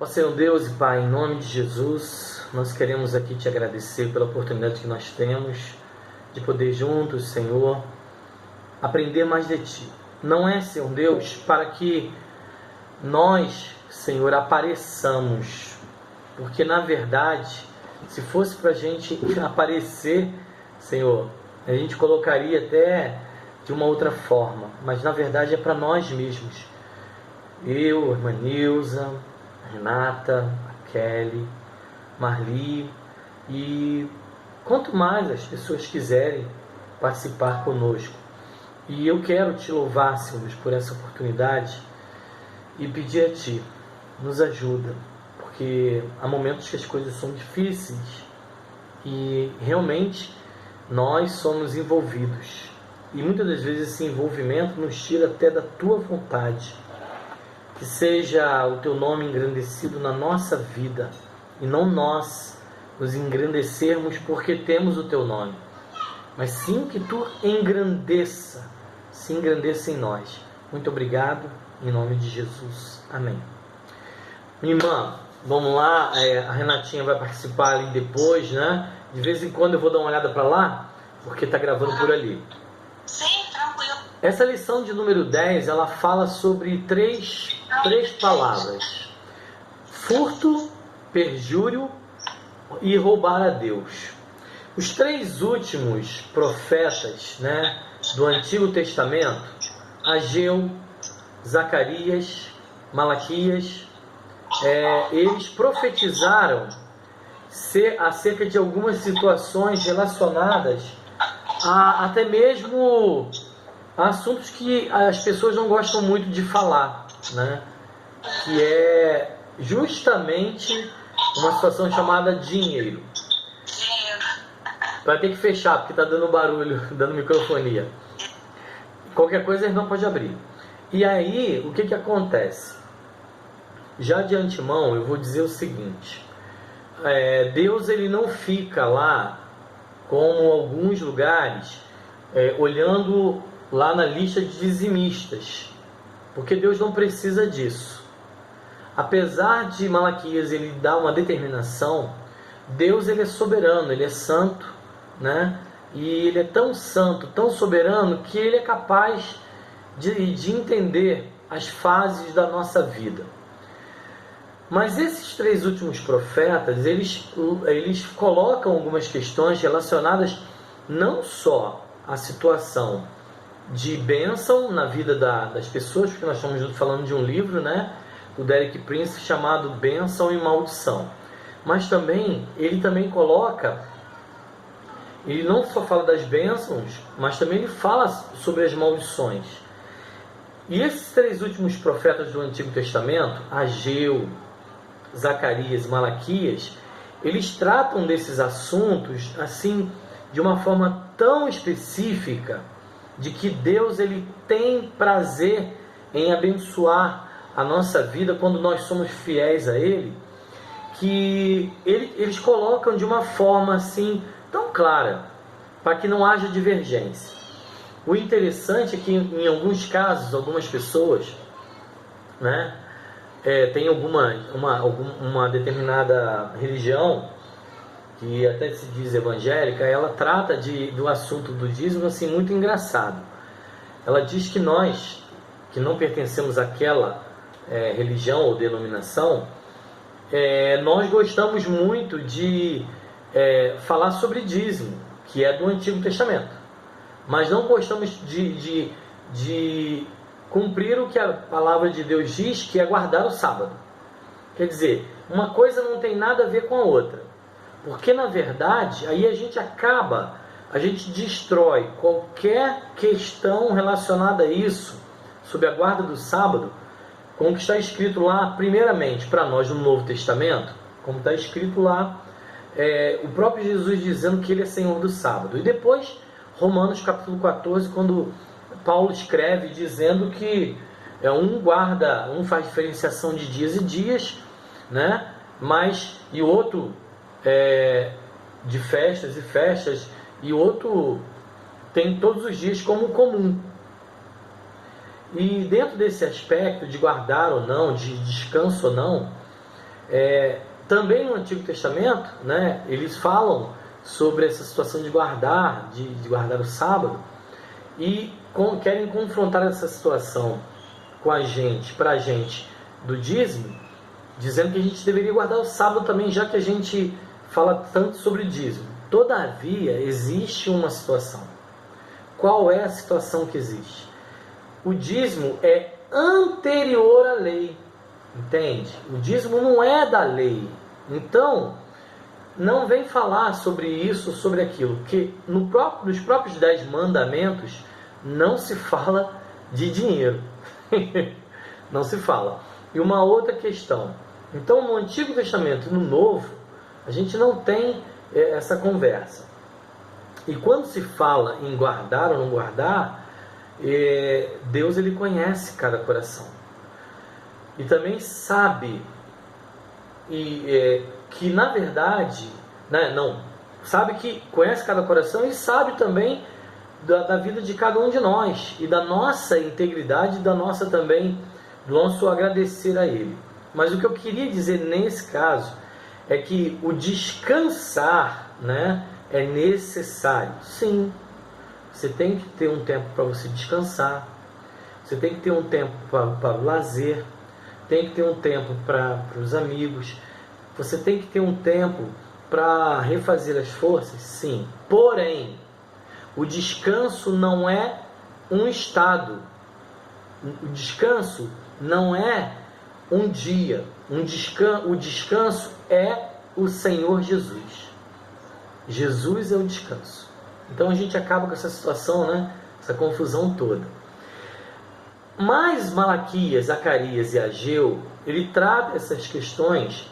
Ó Senhor Deus e Pai, em nome de Jesus, nós queremos aqui te agradecer pela oportunidade que nós temos de poder juntos, Senhor, aprender mais de Ti. Não é, Senhor Deus, para que nós, Senhor, apareçamos, porque na verdade, se fosse para a gente aparecer, Senhor, a gente colocaria até de uma outra forma, mas na verdade é para nós mesmos. Eu, a irmã Nilza, a Renata, a Kelly, Marli, e quanto mais as pessoas quiserem participar conosco. E eu quero te louvar, Senhor, por essa oportunidade e pedir a Ti, nos ajuda, porque há momentos que as coisas são difíceis e realmente nós somos envolvidos. E muitas das vezes esse envolvimento nos tira até da Tua vontade. Que seja o Teu nome engrandecido na nossa vida e não nós nos engrandecermos porque temos o Teu nome, mas sim que Tu se engrandeça em nós. Muito obrigado, em nome de Jesus. Amém. Minha irmã, vamos lá, a Renatinha vai participar ali depois, né? De vez em quando eu vou dar uma olhada para lá, porque está gravando por ali. Sim, tranquilo. Essa lição de número 10, ela fala sobre três palavras: furto, perjúrio e roubar a Deus. Os três últimos profetas, né, do Antigo Testamento, Ageu, Zacarias, Malaquias, eles profetizaram acerca de algumas situações relacionadas a até mesmo assuntos que as pessoas não gostam muito de falar, né? Que é justamente uma situação chamada dinheiro. Vai ter que fechar, porque está dando barulho, dando microfonia. Qualquer coisa ele não pode abrir. E aí, o que acontece? Já de antemão, eu vou dizer o seguinte. Deus ele não fica lá, como alguns lugares, olhando lá na lista de dizimistas, porque Deus não precisa disso. Apesar de Malaquias ele dar uma determinação, Deus ele é soberano, ele é santo, né? E ele é tão santo, tão soberano, que ele é capaz de entender as fases da nossa vida. Mas esses três últimos profetas, eles colocam algumas questões relacionadas não só à situação de bênção na vida das pessoas, porque nós estamos falando de um livro, né, do Derek Prince, chamado Bênção e Maldição. Mas também, ele não só fala das bênçãos, mas também ele fala sobre as maldições. E esses três últimos profetas do Antigo Testamento, Ageu, Zacarias e Malaquias, eles tratam desses assuntos assim de uma forma tão específica, de que Deus ele tem prazer em abençoar a nossa vida quando nós somos fiéis a Ele, que eles colocam de uma forma assim tão clara, para que não haja divergência. O interessante é que em alguns casos, algumas pessoas, né, tem uma determinada religião, que até se diz evangélica, ela trata do assunto do dízimo assim muito engraçado. Ela diz que nós, que não pertencemos àquela religião ou denominação, nós gostamos muito de falar sobre dízimo, que é do Antigo Testamento, mas não gostamos de cumprir o que a palavra de Deus diz, que é guardar o sábado. Quer dizer, uma coisa não tem nada a ver com a outra. Porque, na verdade, aí a gente destrói qualquer questão relacionada a isso, sobre a guarda do sábado, como que está escrito lá, primeiramente, para nós no Novo Testamento, como está escrito lá, o próprio Jesus dizendo que Ele é Senhor do sábado. E depois, Romanos capítulo 14, quando Paulo escreve dizendo que um faz diferenciação de dias e dias, né? E o outro de festas e festas, e o outro tem todos os dias como comum. E dentro desse aspecto de guardar ou não, de descanso ou não, Também no Antigo Testamento, né, eles falam sobre essa situação de guardar o sábado, e querem confrontar essa situação com a gente, para a gente, do dízimo, dizendo que a gente deveria guardar o sábado também, já que a gente fala tanto sobre dízimo. Todavia, existe uma situação. Qual é a situação que existe? O dízimo é anterior à lei, entende? O dízimo não é da lei. Então, não vem falar sobre isso, sobre aquilo, que nos próprios 10 mandamentos não se fala de dinheiro. Não se fala. E uma outra questão. Então, no Antigo Testamento e no Novo, a gente não tem essa conversa. E quando se fala em guardar ou não guardar, Deus, ele conhece cada coração. E também sabe que, na verdade, né, sabe que conhece cada coração e sabe também da vida de cada um de nós e da nossa integridade, do nosso agradecer a Ele. Mas o que eu queria dizer nesse caso é que o descansar, né, é necessário. Sim, você tem que ter um tempo para você descansar, você tem que ter um tempo para o lazer, tem que ter um tempo para os amigos, você tem que ter um tempo para refazer as forças, sim. Porém, o descanso não é um estado, o descanso não é um dia, o descanso é o Senhor Jesus. Jesus é o descanso. Então a gente acaba com essa situação, né? Essa confusão toda. Mas Malaquias, Zacarias e Ageu, ele trata essas questões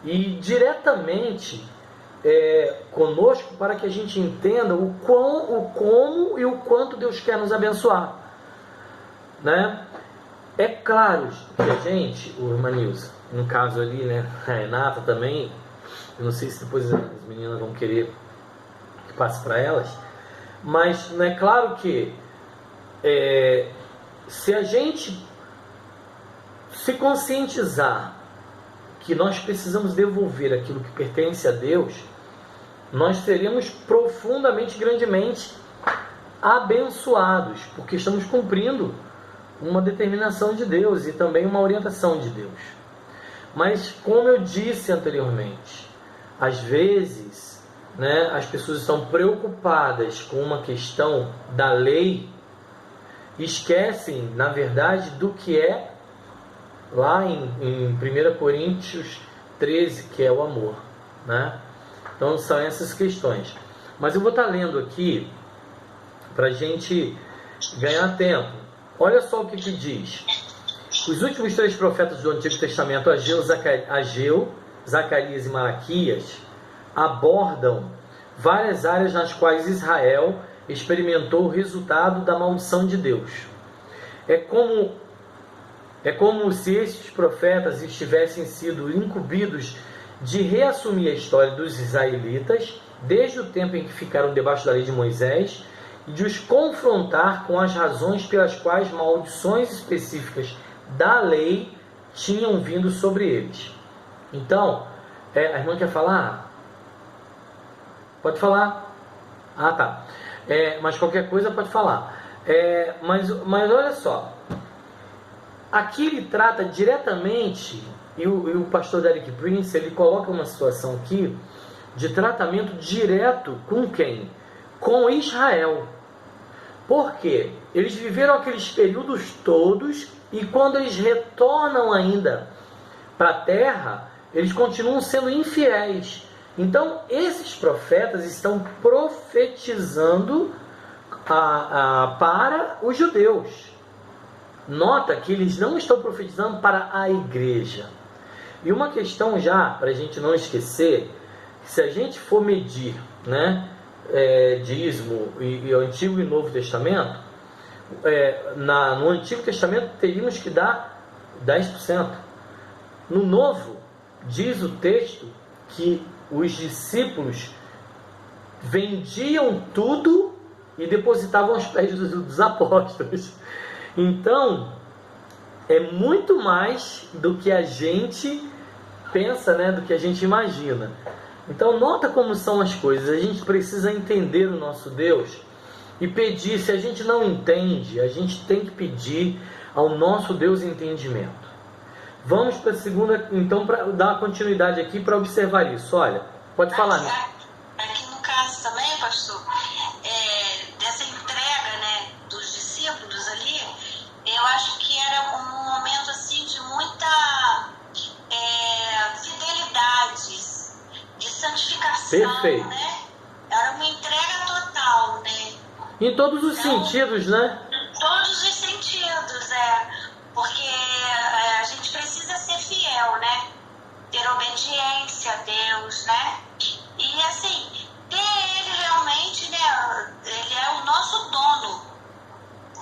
e diretamente conosco, para que a gente entenda o como e o quanto Deus quer nos abençoar, né? É claro que a gente, o irmã Nilza, no caso ali, né, a Renata também, eu não sei se depois as meninas vão querer que passe para elas, mas não é claro que se a gente se conscientizar que nós precisamos devolver aquilo que pertence a Deus, nós seremos profundamente, grandemente abençoados, porque estamos cumprindo uma determinação de Deus e também uma orientação de Deus. Mas, como eu disse anteriormente, às vezes, né, as pessoas estão preocupadas com uma questão da lei, esquecem, na verdade, do que é lá em 1 Coríntios 13, que é o amor, né? Então são essas questões. Mas eu vou estar lendo aqui para a gente ganhar tempo. Olha só o que diz. Os últimos 3 profetas do Antigo Testamento, Ageu, Zacarias e Malaquias, abordam várias áreas nas quais Israel experimentou o resultado da maldição de Deus. É como se esses profetas estivessem sido incumbidos de reassumir a história dos israelitas, desde o tempo em que ficaram debaixo da lei de Moisés, e de os confrontar com as razões pelas quais maldições específicas da lei tinham vindo sobre eles. Então, a irmã quer falar? Pode falar. Ah, tá. Mas qualquer coisa pode falar. Mas olha só. Aqui ele trata diretamente, e o pastor Derek Prince, ele coloca uma situação aqui de tratamento direto com quem? Com Israel. Por quê? Eles viveram aqueles períodos todos e quando eles retornam ainda para a terra, eles continuam sendo infiéis. Então, esses profetas estão profetizando para os judeus. Nota que eles não estão profetizando para a igreja. E uma questão já, para a gente não esquecer, se a gente for medir, né, dízimo e o Antigo e Novo Testamento, no Antigo Testamento teríamos que dar 10%. No Novo, diz o texto que os discípulos vendiam tudo e depositavam aos pés dos apóstolos. Então, é muito mais do que a gente pensa, né, do que a gente imagina. Então nota como são as coisas. A gente precisa entender o nosso Deus e pedir. Se a gente não entende, a gente tem que pedir ao nosso Deus entendimento. Vamos para a segunda, então, para dar uma continuidade aqui para observar isso. Olha, pode falar. Aqui no caso também, pastor, dessa entrega, né, dos discípulos ali, eu acho que era um momento assim de muita fidelidade, de santificação. Perfeito. Né? Era uma entrega total, né? Em todos os sentidos, né? Em todos os sentidos, porque a gente precisa ser fiel, né? Ter obediência a Deus, né? E assim, ter Ele realmente, né? Ele é o nosso dono.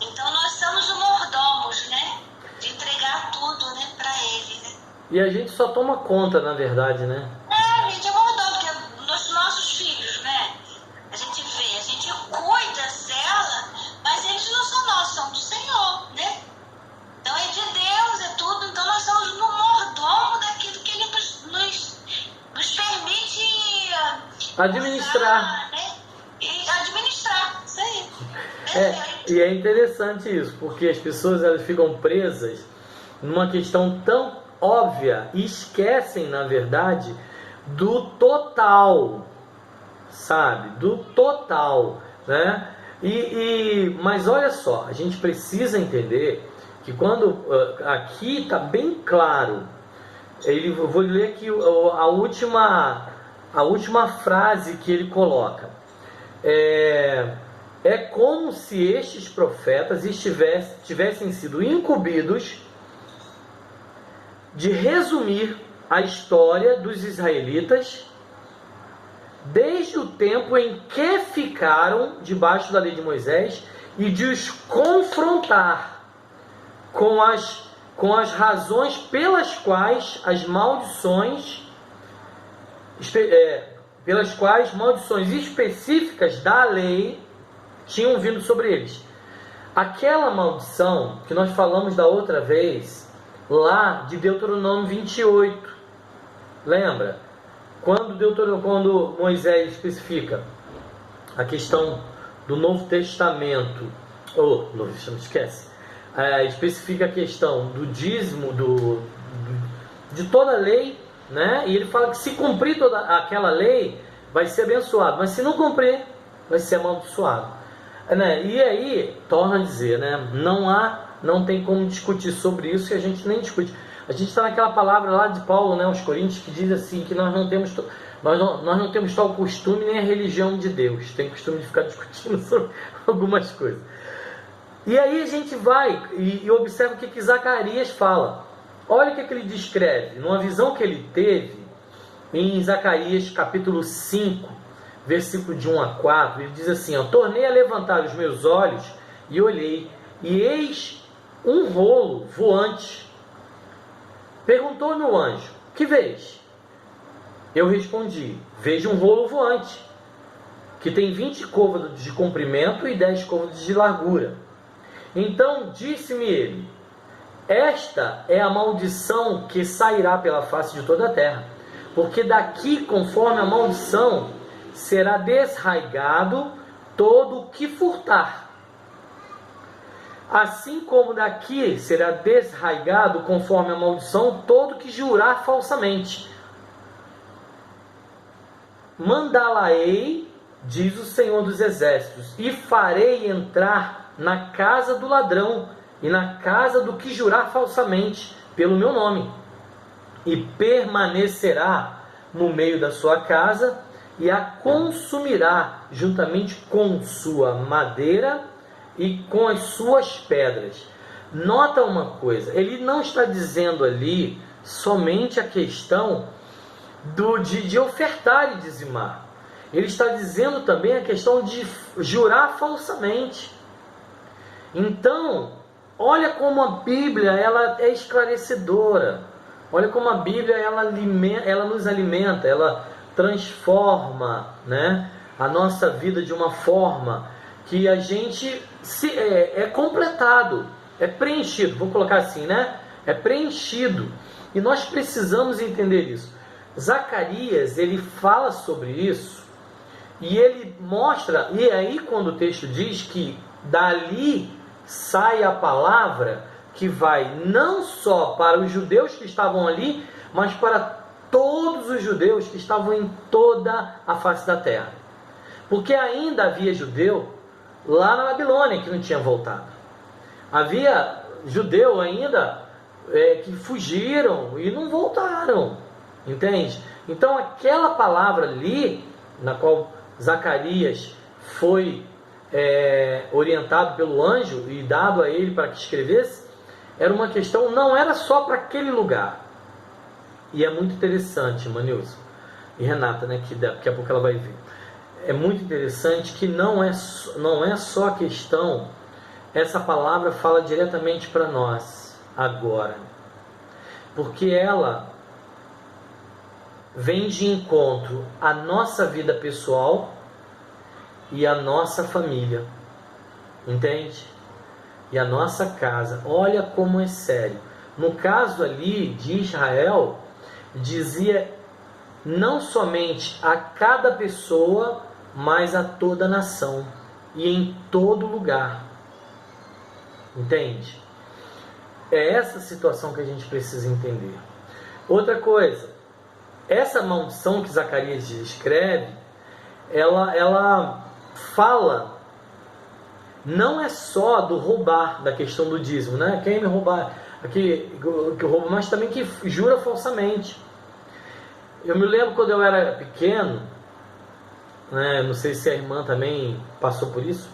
Então nós somos os mordomos, né? De entregar tudo, né? Para Ele, né? E a gente só toma conta, na verdade, né? A gente é mordomo, porque nos nossos filhos, né? A gente vê, a gente cuida dela, mas eles não são nossos, são do Senhor, né? Então é de Deus, é tudo. Então nós somos no mordomo daquilo que Ele nos permite administrar. Usar, né? E administrar, isso aí. E é interessante isso, porque as pessoas elas ficam presas numa questão tão óbvia e esquecem, na verdade, do total, sabe? Do total, né? Mas olha só, a gente precisa entender que quando aqui está bem claro, eu vou ler aqui a última frase que ele coloca. É como se estes profetas tivessem sido incumbidos de resumir a história dos israelitas desde o tempo em que ficaram debaixo da lei de Moisés e de os confrontar com as razões pelas quais maldições específicas da lei tinham vindo sobre eles. Aquela maldição que nós falamos da outra vez, lá de Deuteronômio 28, lembra? Quando Moisés especifica a questão do Novo Testamento, especifica a questão do dízimo de toda a lei, né? E ele fala que se cumprir toda aquela lei, vai ser abençoado, mas se não cumprir, vai ser amaldiçoado. Né? E aí, torna a dizer, né? Não tem como discutir sobre isso, e a gente nem discute. A gente está naquela palavra lá de Paulo, né, aos Coríntios, que diz assim, que nós não temos tal costume nem a religião de Deus. Tem costume de ficar discutindo sobre algumas coisas. E aí a gente vai e observa o que Zacarias fala. Olha o que ele descreve, numa visão que ele teve em Zacarias capítulo 5, versículo de 1 a 4, ele diz assim, tornei a levantar os meus olhos e olhei, e eis um rolo voante. Perguntou-me o anjo, que vês? Eu respondi, vejo um rolo voante, que tem 20 côvados de comprimento e 10 côvados de largura. Então disse-me ele, esta é a maldição que sairá pela face de toda a terra, porque daqui, conforme a maldição, será desraigado todo o que furtar. Assim como daqui será desraigado, conforme a maldição, todo que jurar falsamente. Mandá-la-ei, diz o Senhor dos Exércitos, e farei entrar na casa do ladrão e na casa do que jurar falsamente pelo meu nome, e permanecerá no meio da sua casa, e a consumirá juntamente com sua madeira e com as suas pedras. Nota uma coisa, ele não está dizendo ali somente a questão de ofertar e dizimar. Ele está dizendo também a questão de jurar falsamente. Então, olha como a Bíblia ela é esclarecedora. Olha como a Bíblia ela nos alimenta, ela transforma, né, a nossa vida de uma forma que a gente é completado, é preenchido, vou colocar assim, né? É preenchido E nós precisamos entender isso. Zacarias, ele fala sobre isso e ele mostra, e aí quando o texto diz que dali sai a palavra que vai não só para os judeus que estavam ali, mas para todos os judeus que estavam em toda a face da terra. Porque ainda havia judeu lá na Babilônia que não tinha voltado. Havia judeu ainda que fugiram e não voltaram, entende? Então aquela palavra ali, na qual Zacarias foi orientado pelo anjo e dado a ele para que escrevesse, era uma questão, não era só para aquele lugar. E é muito interessante, Manilson e Renata, né, que daqui a pouco ela vai ver. É muito interessante que não é só a questão, essa palavra fala diretamente para nós agora, porque ela vem de encontro à nossa vida pessoal e à nossa família, entende? E a nossa casa. Olha como é sério. No caso ali de Israel, dizia não somente a cada pessoa, mas a toda a nação e em todo lugar, entende? É essa situação que a gente precisa entender. Outra coisa, essa maldição que Zacarias descreve, ela fala, não é só do roubar, da questão do dízimo, né? Quem me roubar, aqui, que rouba, mas também que jura falsamente. Eu me lembro quando eu era pequeno, né? Não sei se a irmã também passou por isso,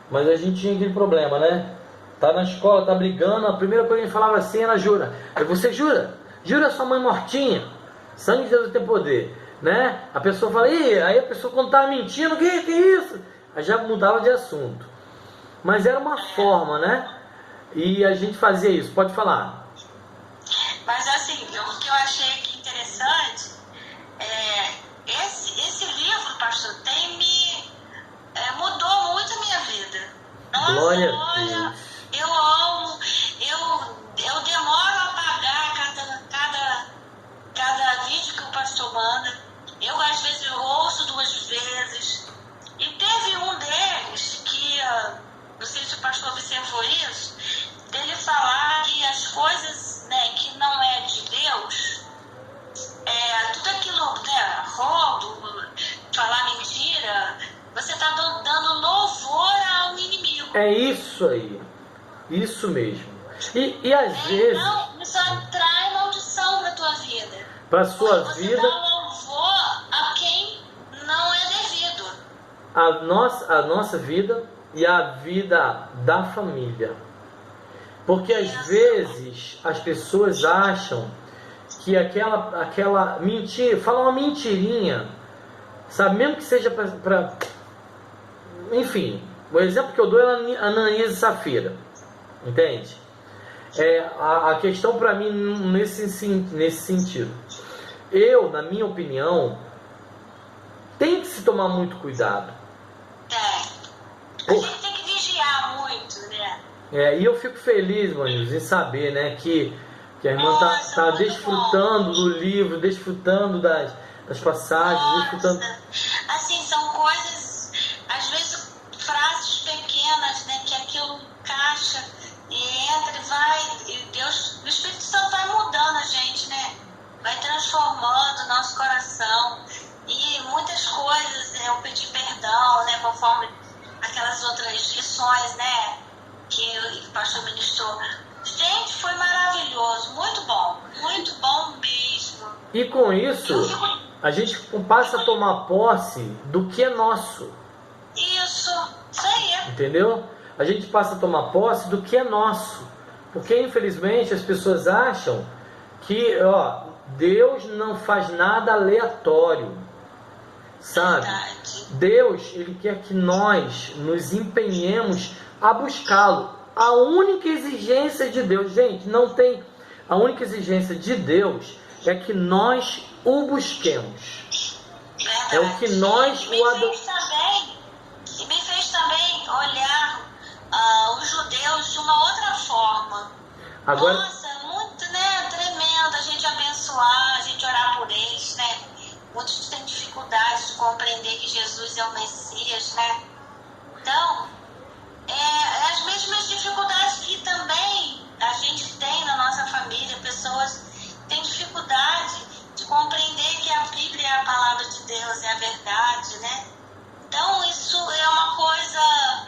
mas a gente tinha aquele problema, né? Tá na escola, tá brigando, a primeira coisa que a gente falava assim era jura. Aí você jura? Jura sua mãe mortinha? Sangue de Deus tem poder, né? A pessoa fala, aí a pessoa quando tá mentindo, que isso? Aí já mudava de assunto. Mas era uma forma, né? E a gente fazia isso. Pode falar. Mas assim, o que eu achei aqui interessante, esse livro, pastor, mudou muito a minha vida. Nossa, Glória a olha, Deus. eu amo, eu demoro a pagar cada vídeo que o pastor manda. Eu às vezes eu ouço 2 vezes. E teve um deles que, não sei se o pastor observou isso, dele falar que as coisas, né, que não é de Deus, tudo aquilo, né, roubo, falar mentira, você está dando louvor ao inimigo. É isso aí. Isso mesmo. E às vezes... Então, isso atrai maldição para a tua vida. Para a sua você vida... dá louvor a quem não é devido. A nossa vida e a vida da família. Porque às vezes as pessoas acham que aquela mentira, fala uma mentirinha, sabe, mesmo que seja para enfim, o exemplo que eu dou é Ananias e Safira, entende? A questão para mim nesse sentido, na minha opinião, tem que se tomar muito cuidado. A gente tem que vigiar muito, né? E eu fico feliz, Manils, em saber, né, que a irmã tá desfrutando do livro, desfrutando das passagens, desfrutando. Assim, são coisas, às vezes frases pequenas, né, que aquilo encaixa e entra e vai, e Deus, o Espírito Santo vai mudando a gente, né? Vai transformando o nosso coração. E muitas coisas, eu pedi perdão, né, conforme aquelas outras lições, né, que o pastor ministrou. Gente, foi maravilhoso, muito bom mesmo. E com isso, a gente passa a tomar posse do que é nosso. Isso aí. Entendeu? A gente passa a tomar posse do que é nosso. Porque, infelizmente, as pessoas acham que, Deus não faz nada aleatório. Sabe? Verdade. Deus, Ele quer que nós nos empenhemos a buscá-lo. A única exigência de Deus, gente, não tem... A única exigência de Deus é que nós o busquemos. Verdade. É o que nós me fez também olhar os judeus de uma outra forma. Agora, nossa, muito, né, tremendo. A gente de abençoar, a gente orar por eles, né? Muitos têm dificuldade de compreender que Jesus é o Messias, né? Então, as mesmas dificuldades que também a gente tem na nossa família, pessoas têm dificuldade de compreender que a Bíblia é a palavra de Deus, é a verdade, né? Então, isso é uma coisa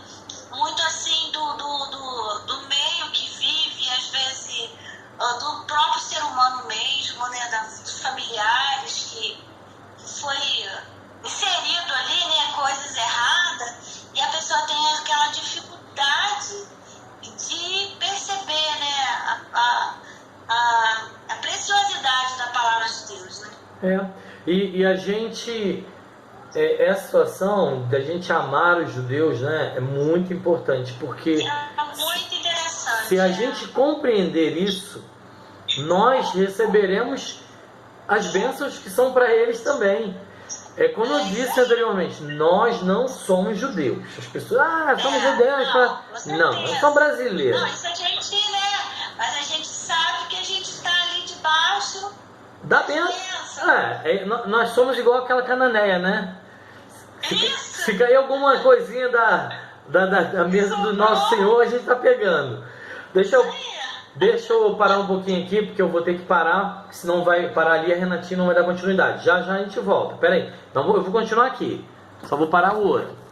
muito assim do meio que vive, às vezes do próprio ser humano mesmo, né? Dos familiares que foi inserido ali, né? Coisas erradas, e a pessoa tem aquela dificuldade de perceber, né? A preciosidade da palavra de Deus, né? E a gente, essa situação da gente amar os judeus, né, é muito importante, porque É muito interessante. se a gente compreender isso, nós receberemos as bênçãos que são para eles também. Como eu disse anteriormente, nós não somos judeus. As pessoas, somos judeus. Não, nós somos brasileiros. Não, isso a gente, né? Mas a gente sabe que a gente está ali debaixo da bênção. Nós somos igual aquela cananeia, né? Se cair alguma coisinha da mesa do nosso Senhor, a gente está pegando. Deixa eu parar um pouquinho aqui, porque eu vou ter que parar, porque senão vai parar ali e a Renatinha não vai dar continuidade. Já a gente volta. Pera aí, então eu vou continuar aqui. Só vou parar o outro.